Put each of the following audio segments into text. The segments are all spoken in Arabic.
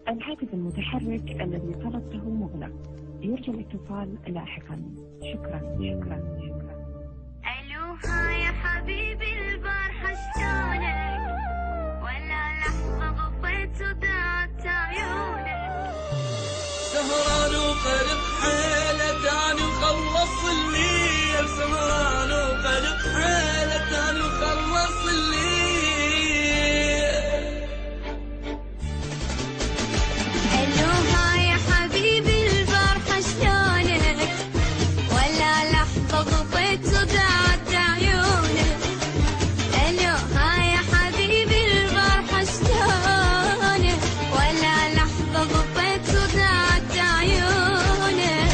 الهاتف المتحرك الذي طلبته مغلق، يرجى الاتصال لاحقا. شكرا. الو ها يا حبيبي البارحة شلونك؟ ولا لحظة غطيت ودعت عيونك. سهران وقلب حيلة تاني وخلص الليل، سهران وقلب حيلة تاني وخلص الليل. الو ها يا حبيبي البارحة شلونك؟ ولا لحظة غطيت ودعت عيونك. الو ها يا حبيبي البارحة شلونك؟ ولا لحظة غطيت ودعت عيونك.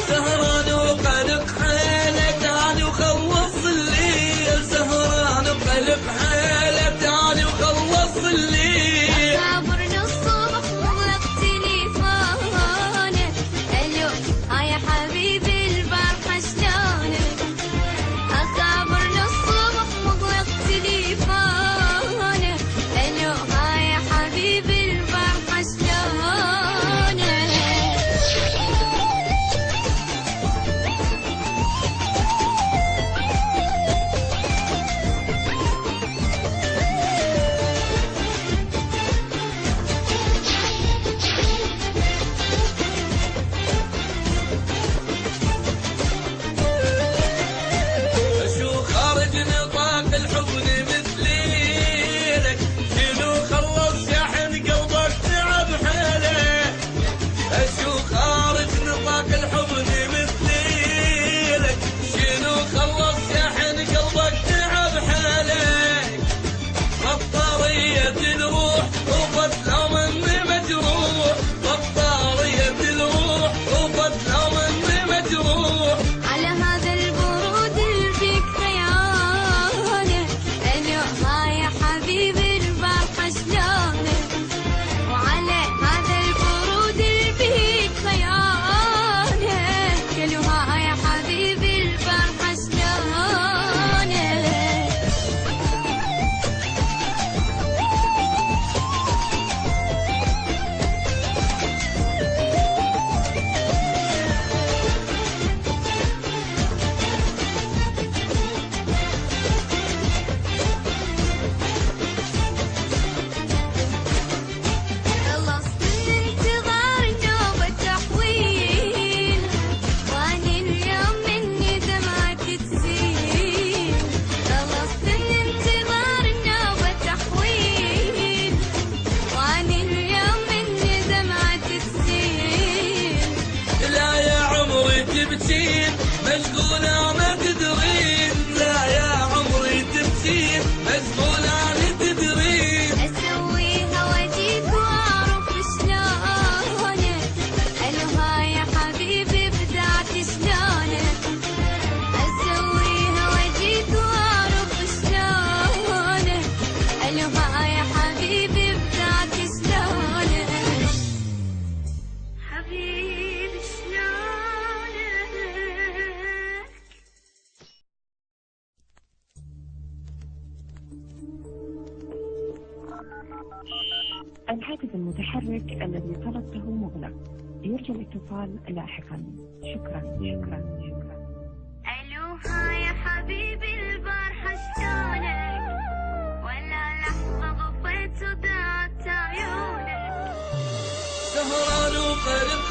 سهران وقلب حيلة تاني وخلص الليل، سهران وقلب حيلة تاني وخلص الليل. خابرني الصبح مغلق تليفونك. الو ها يا حبيبي البارحة شلونك؟ خابرني الصبح مغلق تليفونك. الو ها يا حبيبي البارحة شلونك؟ شو خارج نطاق الحضن مثليلك، شنو خلص شاحن قلبك تعب حيله. شو خارج نطاق الحضن مثليلك، شنو خلص شاحن قلبك تعب حيله. بطارية الروح وبطلع مني مجروح، بطارية الروح وبطلع مني مجروح. على هذا البرود اللي فيك خيالك. الو ها يا حبيبي البارحة شلونك؟ وعلى هذا البرود اللي فيك خيالك. الو ها يا حبيبي البارحة شلونك؟ خلصت من انتظار نوبة تحويل، واني اليوم مني دمعتي تسيل. خلصت من انتظار نوبة تحويل، واني اليوم مني دمعتي تسيل. لا يا عمري تبكين مشغولة ما تدرين، لا يا عمري تبكين مشغولة ما تدرين. اسويها واجيك واعرف شلونك. الو ها يا حبيبي بدعت شلونك؟ اسويها واجيك واعرف شلونك. الو ها يا حبيبي بدعت شلونك؟ حبيبي شلونك؟ الهاتف المتحرك الذي طلبته مغلق، يرجى الاتصال لاحقا. شكرا. الو ها يا حبيبي البارحة شلونك؟ ولا لحظة غطيت ودعت عيونك. سهران وقلب